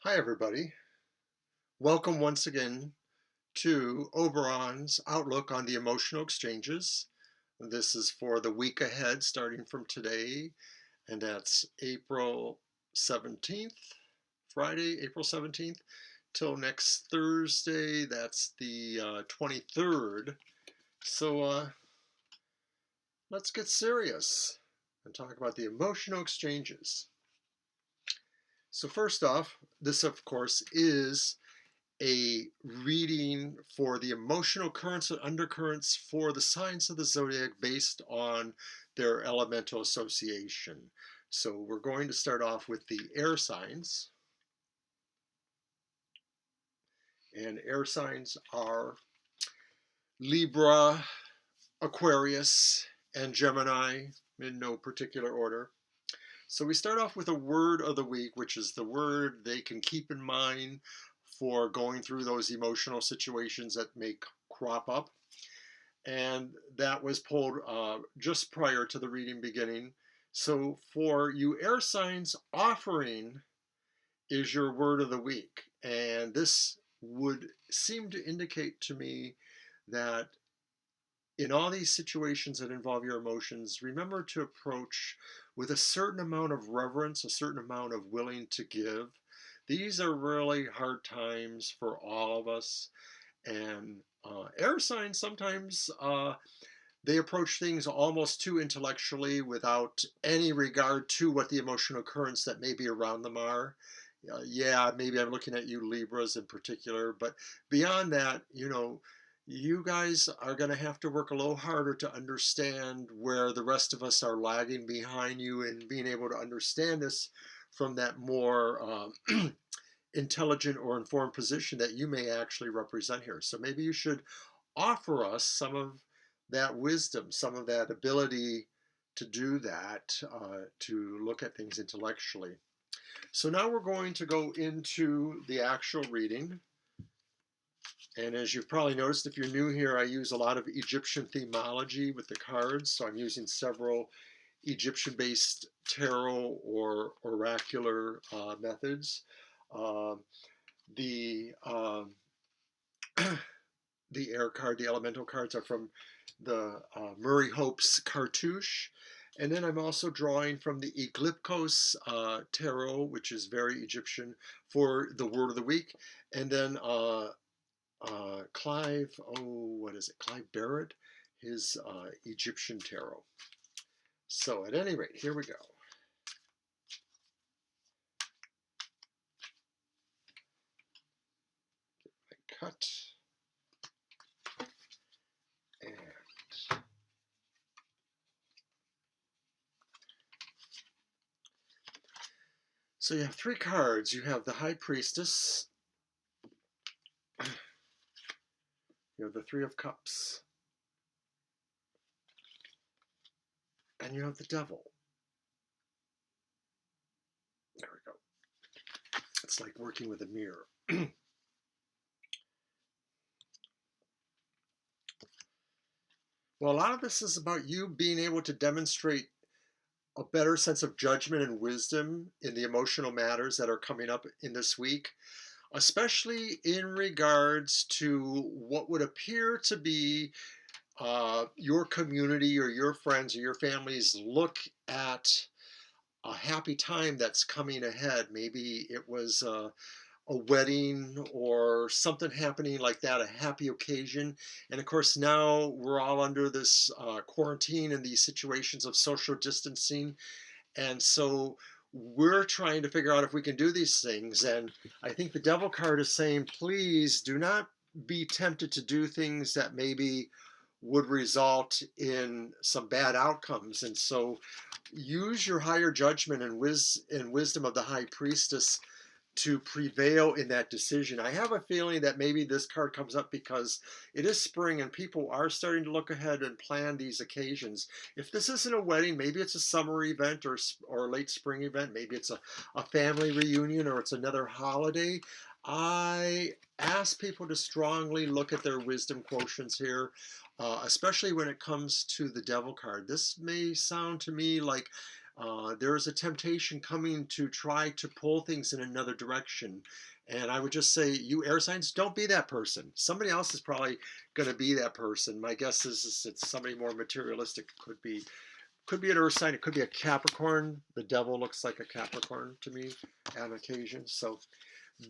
Hi, everybody. Welcome once again to Oberon's Outlook on the Emotional Exchanges. This is for the week ahead, starting from today, and that's April 17th, Friday, April 17th, till next Thursday, that's the 23rd. So let's get serious and talk about the emotional exchanges. So first off, this of course is a reading for the emotional currents and undercurrents for the signs of the zodiac based on their elemental association. So we're going to start off with the air signs. And air signs are Libra, Aquarius, and Gemini in no particular order. So we start off with a word of the week, which is the word they can keep in mind for going through those emotional situations that may crop up. And that was pulled just prior to the reading beginning. So for you air signs, offering is your word of the week. And this would seem to indicate to me that in all these situations that involve your emotions, remember to approach with a certain amount of reverence, a certain amount of willing to give. These are really hard times for all of us. And air signs sometimes they approach things almost too intellectually without any regard to what the emotional currents that may be around them are. Yeah, maybe I'm looking at you Libras in particular, but beyond that, you guys are going to have to work a little harder to understand where the rest of us are lagging behind you and being able to understand this from that more intelligent or informed position that you may actually represent here. So maybe you should offer us some of that wisdom, some of that ability to do that, to look at things intellectually. So now we're going to go into the actual reading. And as you've probably noticed, if you're new here, I use a lot of Egyptian themology with the cards. So I'm using several Egyptian-based tarot or oracular methods. The the air card, the elemental cards are from the Murray Hope's cartouche. And then I'm also drawing from the Ecliptos tarot, which is very Egyptian, for the word of the week. And then Clive Barrett, his Egyptian tarot. So at any rate, here we go. Get my cut. And so you have three cards. You have the High Priestess. You have the Three of Cups. And you have the Devil. There we go. It's like working with a mirror. Well, a lot of this is about you being able to demonstrate a better sense of judgment and wisdom in the emotional matters that are coming up in this week, especially in regards to what would appear to be your community or your friends or your families look at a happy time that's coming ahead. Maybe it was a wedding or something happening like that, a happy occasion. And of course, now we're all under this quarantine and these situations of social distancing. And so we're trying to figure out if we can do these things. And I think the Devil card is saying, please do not be tempted to do things that maybe would result in some bad outcomes. And so use your higher judgment and wisdom of the High Priestess to prevail in that decision. I have a feeling that maybe this card comes up because it is spring and people are starting to look ahead and plan these occasions. If this isn't a wedding, maybe it's a summer event or a late spring event. Maybe it's a family reunion or it's another holiday. I ask people to strongly look at their wisdom quotients here, especially when it comes to the Devil card. This may sound to me like There is a temptation coming to try to pull things in another direction. And I would just say, you air signs, don't be that person. Somebody else is probably going to be that person. My guess is it's somebody more materialistic. Could be an earth sign. It could be a Capricorn. The devil looks like a Capricorn to me on occasion. So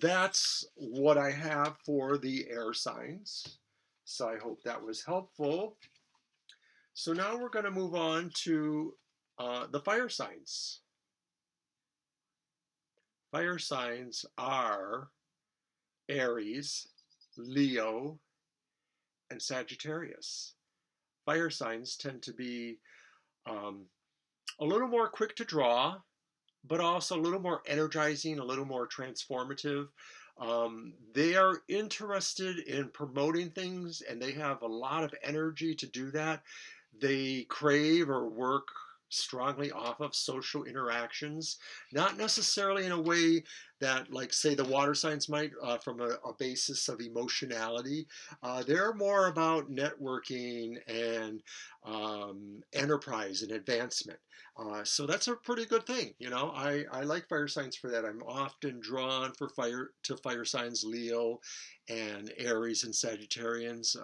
that's what I have for the air signs. So I hope that was helpful. So now we're going to move on to the fire signs. Fire signs are Aries, Leo, and Sagittarius. Fire signs tend to be a little more quick to draw, but also a little more energizing, a little more transformative. They are interested in promoting things and they have a lot of energy to do that. They crave or work strongly off of social interactions, not necessarily in a way that, like, say, the water signs might, from a basis of emotionality. They're more about networking and enterprise and advancement. So that's a pretty good thing. I like fire signs for that. I'm often drawn for fire signs, Leo and Aries and Sagittarians.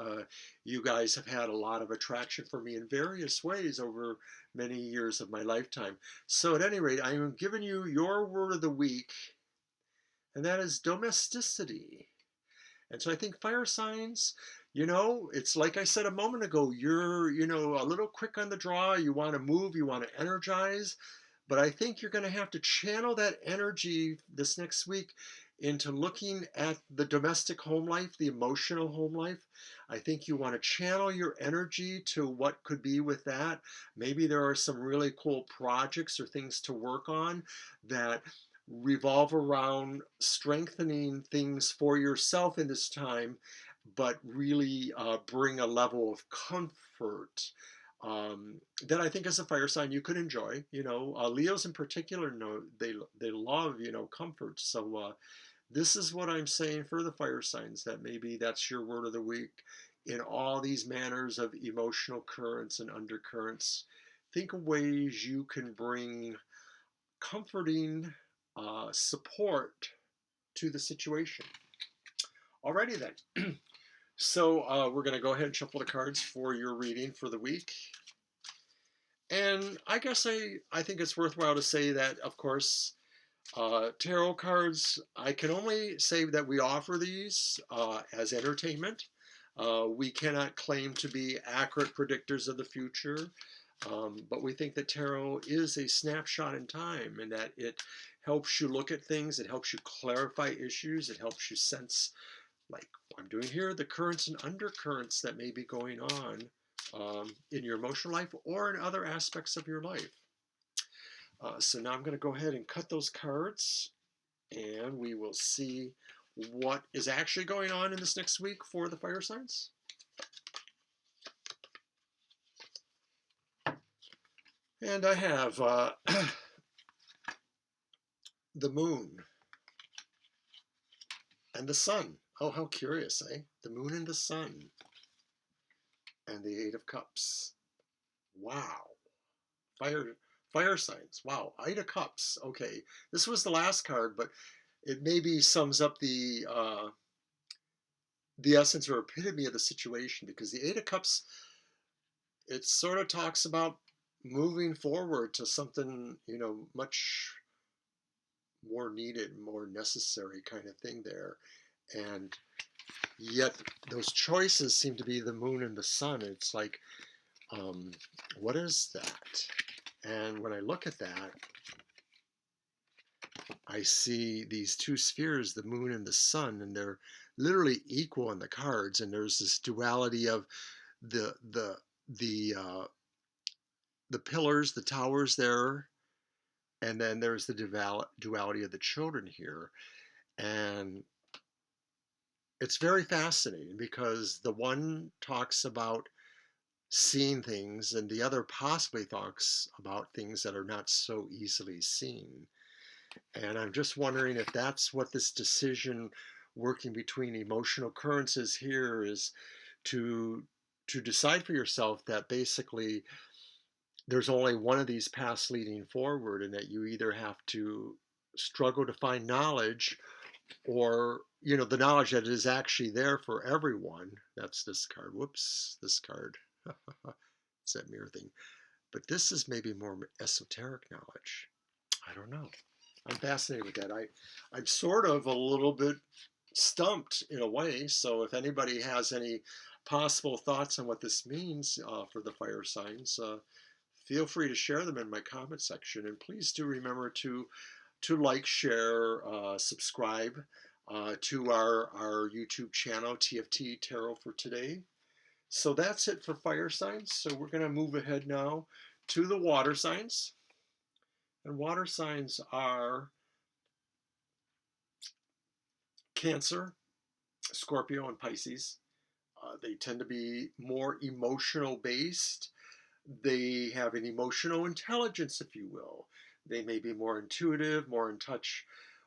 You guys have had a lot of attraction for me in various ways over many years of my lifetime. So at any rate, I am giving you your word of the week, and that is domesticity. And so I think fire signs, it's like I said a moment ago, you're, a little quick on the draw. You want to move, you want to energize. But I think you're going to have to channel that energy this next week into looking at the domestic home life, the emotional home life. I think you want to channel your energy to what could be with that. Maybe there are some really cool projects or things to work on that revolve around strengthening things for yourself in this time, but really bring a level of comfort that I think as a fire sign you could enjoy. Leos in particular, they love comfort. So this is what I'm saying for the fire signs, that maybe that's your word of the week in all these manners of emotional currents and undercurrents. Think of ways you can bring comforting support to the situation. Alrighty then. So we're going to go ahead and shuffle the cards for your reading for the week. And I guess I think it's worthwhile to say that, of course, tarot cards, I can only say that we offer these as entertainment. We cannot claim to be accurate predictors of the future, but we think that tarot is a snapshot in time, and that it helps you look at things, it helps you clarify issues, it helps you sense, like I'm doing here, the currents and undercurrents that may be going on in your emotional life or in other aspects of your life. So now I'm going to go ahead and cut those cards, and we will see what is actually going on in this next week for the fire signs. And I have the moon and the sun. Oh, how curious, eh? The moon and the sun. And the Eight of Cups. Wow. Fire signs. Wow. Eight of Cups. Okay. This was the last card, but it maybe sums up the essence or epitome of the situation, because the Eight of Cups, it sort of talks about moving forward to something, much more needed, more necessary kind of thing there. And yet those choices seem to be the moon and the sun. It's like, what is that? And when I look at that, I see these two spheres, the moon and the sun, and they're literally equal in the cards. And there's this duality of the pillars, the towers there, and then there's the duality of the children here. And it's very fascinating, because the one talks about seeing things and the other possibly talks about things that are not so easily seen. And I'm just wondering if that's what this decision working between emotional currents is here, is to decide for yourself that basically there's only one of these paths leading forward, and that you either have to struggle to find knowledge, or the knowledge that is actually there for everyone. That's this card. Whoops, this card. It's that mirror thing. But this is maybe more esoteric knowledge. I don't know. I'm fascinated with that. I'm sort of a little bit stumped in a way. So if anybody has any possible thoughts on what this means for the fire signs, feel free to share them in my comment section. And please do remember to like, share, subscribe to our YouTube channel, TFT Tarot for Today. So that's it for fire signs. So we're going to move ahead now to the water signs. And water signs are Cancer, Scorpio, and Pisces. They tend to be more emotional based. They have an emotional intelligence, if you will. They may be more intuitive, more in touch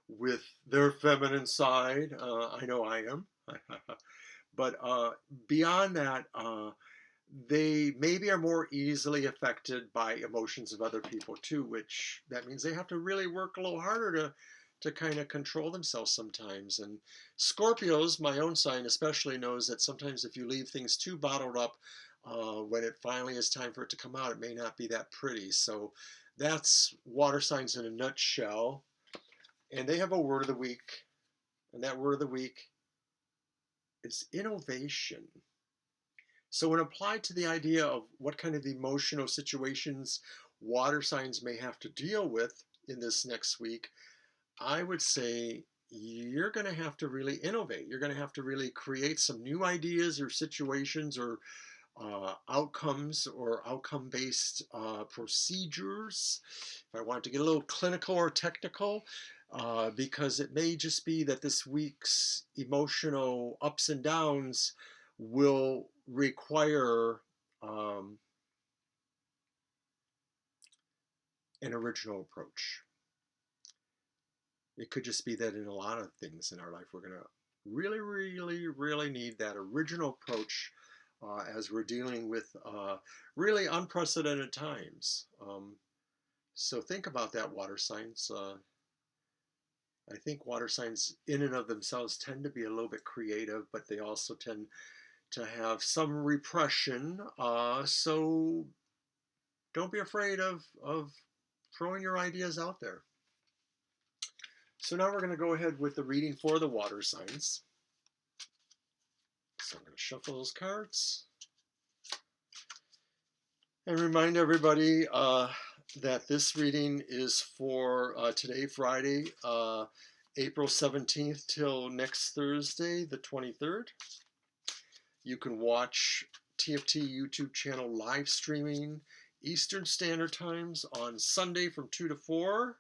with their feminine side. I know I am. But beyond that, they maybe are more easily affected by emotions of other people too, which that means they have to really work a little harder to kind of control themselves sometimes. And Scorpios, my own sign especially, knows that sometimes if you leave things too bottled up, when it finally is time for it to come out, it may not be that pretty. So that's water signs in a nutshell. And they have a word of the week, and that word of the week is innovation. So when applied to the idea of what kind of emotional situations water signs may have to deal with in this next week, I would say you're going to have to really innovate. You're going to have to really create some new ideas or situations or outcomes or outcome-based procedures. If I want to get a little clinical or technical, because it may just be that this week's emotional ups and downs will require an original approach. It could just be that in a lot of things in our life, we're going to really, really, really need that original approach as we're dealing with really unprecedented times. So think about that, water signs. I think water signs in and of themselves tend to be a little bit creative, but they also tend to have some repression. So don't be afraid of throwing your ideas out there. So now we're going to go ahead with the reading for the water signs. So I'm going to shuffle those cards and remind everybody that this reading is for today, Friday, April 17th till next Thursday, the 23rd. You can watch TFT YouTube channel live streaming Eastern Standard Times on Sunday from 2 to 4.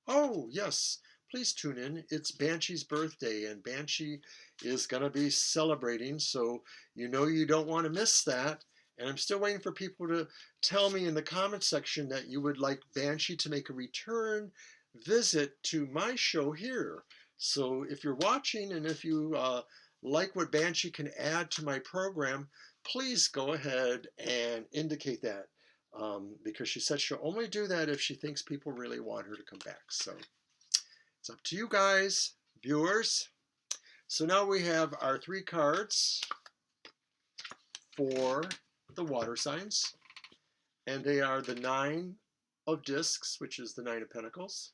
Oh, yes. Please tune in. It's Banshee's birthday, and Banshee is going to be celebrating, so you don't want to miss that. And I'm still waiting for people to tell me in the comment section that you would like Banshee to make a return visit to my show here. So if you're watching and if you like what Banshee can add to my program, please go ahead and indicate that, because she said she'll only do that if she thinks people really want her to come back. So it's up to you guys, viewers. So now we have our 3 cards for the water signs, and they are the 9 of discs, which is the 9 of pentacles,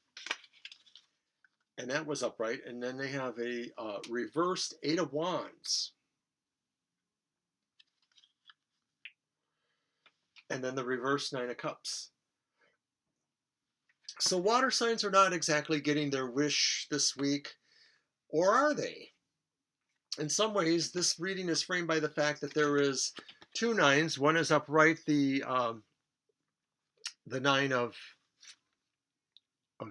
and that was upright, and then they have a reversed 8 of wands, and then the reversed 9 of cups. So water signs are not exactly getting their wish this week, or are they? In some ways, this reading is framed by the fact that there is 2 9s. One is upright, the 9 of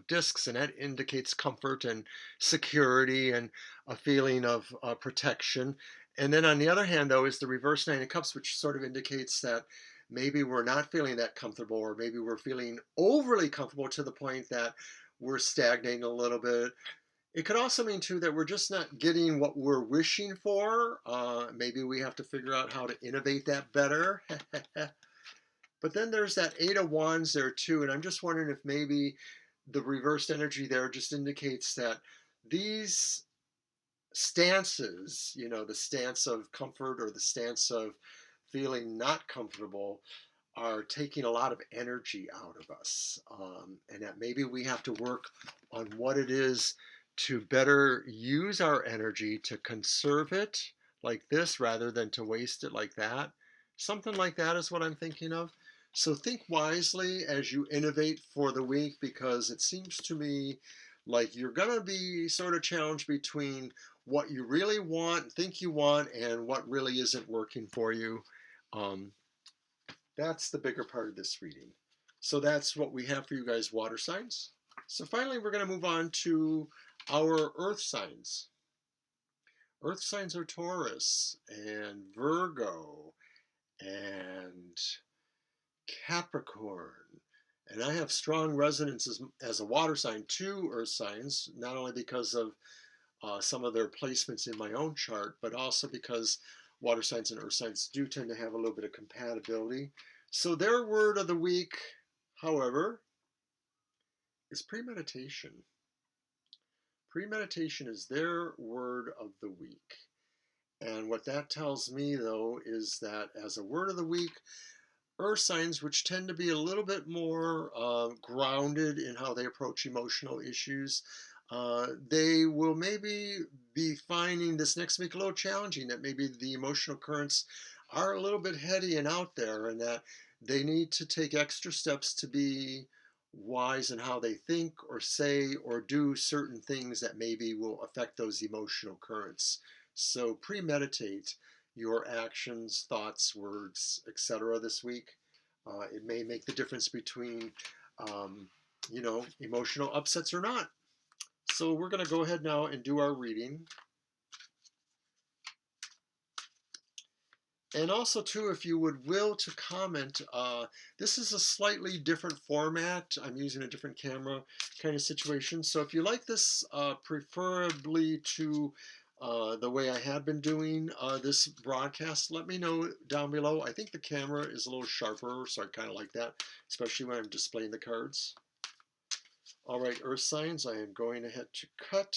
discs, and that indicates comfort and security and a feeling of protection. And then on the other hand, though, is the reverse 9 of cups, which sort of indicates that maybe we're not feeling that comfortable, or maybe we're feeling overly comfortable to the point that we're stagnating a little bit. It could also mean, too, that we're just not getting what we're wishing for. Maybe we have to figure out how to innovate that better. But then there's that Eight of Wands there too, and I'm just wondering if maybe the reversed energy there just indicates that these stances, the stance of comfort or the stance of feeling not comfortable, are taking a lot of energy out of us. And that maybe we have to work on what it is to better use our energy to conserve it like this rather than to waste it like that. Something like that is what I'm thinking of. So think wisely as you innovate for the week, because it seems to me like you're going to be sort of challenged between what you really want, think you want, and what really isn't working for you. Um, that's the bigger part of this reading. So that's what we have for you guys, water signs. So finally, we're going to move on to our earth signs. Earth signs are Taurus and Virgo and Capricorn. And I have strong resonance as a water sign to earth signs, not only because of some of their placements in my own chart, but also because water signs and earth signs do tend to have a little bit of compatibility. So their word of the week, however, is premeditation. Premeditation is their word of the week. And what that tells me, though, is that as a word of the week, earth signs, which tend to be a little bit more grounded in how they approach emotional issues, they will maybe be finding this next week a little challenging, that maybe the emotional currents are a little bit heady and out there, and that they need to take extra steps to be wise in how they think or say or do certain things that maybe will affect those emotional currents. So premeditate your actions, thoughts, words, etc. this week. It may make the difference between, emotional upsets or not. So we're going to go ahead now and do our reading. And also, too, if you would will to comment, this is a slightly different format. I'm using a different camera kind of situation. So if you like this, preferably to the way I had been doing this broadcast, let me know down below. I think the camera is a little sharper, so I kind of like that, especially when I'm displaying the cards. All right, earth signs, I am going ahead to cut.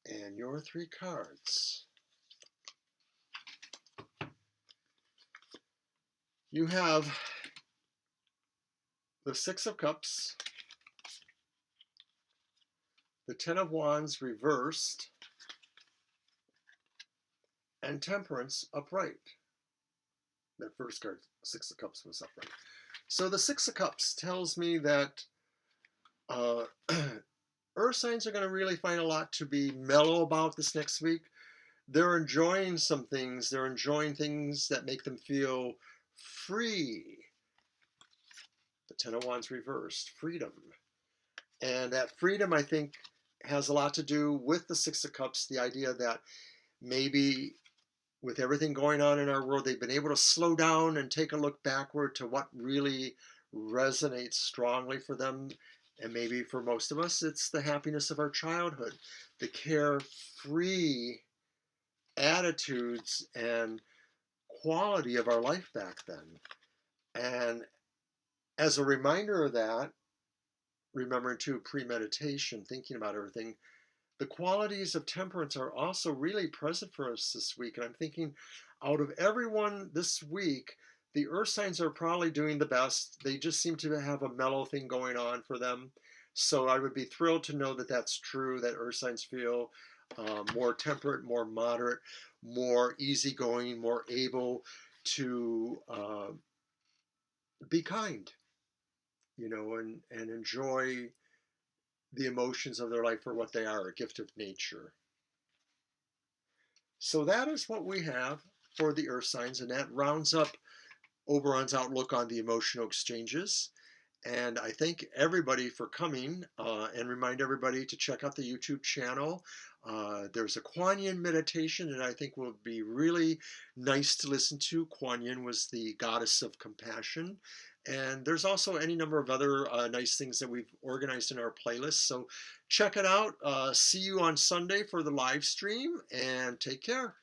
And your 3 cards. You have the 6 of Cups, the 10 of Wands reversed, and Temperance upright. That first card, 6 of Cups, was upright. So the 6 of Cups tells me that earth signs are going to really find a lot to be mellow about this next week. They're enjoying some things. They're enjoying things that make them feel free. The 10 of Wands reversed, freedom. And that freedom, I think, has a lot to do with the 6 of Cups, the idea that maybe with everything going on in our world, they've been able to slow down and take a look backward to what really resonates strongly for them. And maybe for most of us, it's the happiness of our childhood, the carefree attitudes and quality of our life back then. And as a reminder of that, remembering too premeditation, thinking about everything, the qualities of temperance are also really present for us this week. And I'm thinking, out of everyone this week, the earth signs are probably doing the best. They just seem to have a mellow thing going on for them. So I would be thrilled to know that that's true, that earth signs feel more temperate, more moderate, more easygoing, more able to be kind, and enjoy the emotions of their life for what they are, a gift of nature. So that is what we have for the earth signs, and that rounds up Oberon's outlook on the emotional exchanges. And I thank everybody for coming and remind everybody to check out the YouTube channel. There's a Kuan Yin meditation that I think will be really nice to listen to. Kuan Yin was the goddess of compassion. And there's also any number of other nice things that we've organized in our playlist. So check it out. See you on Sunday for the live stream, and take care.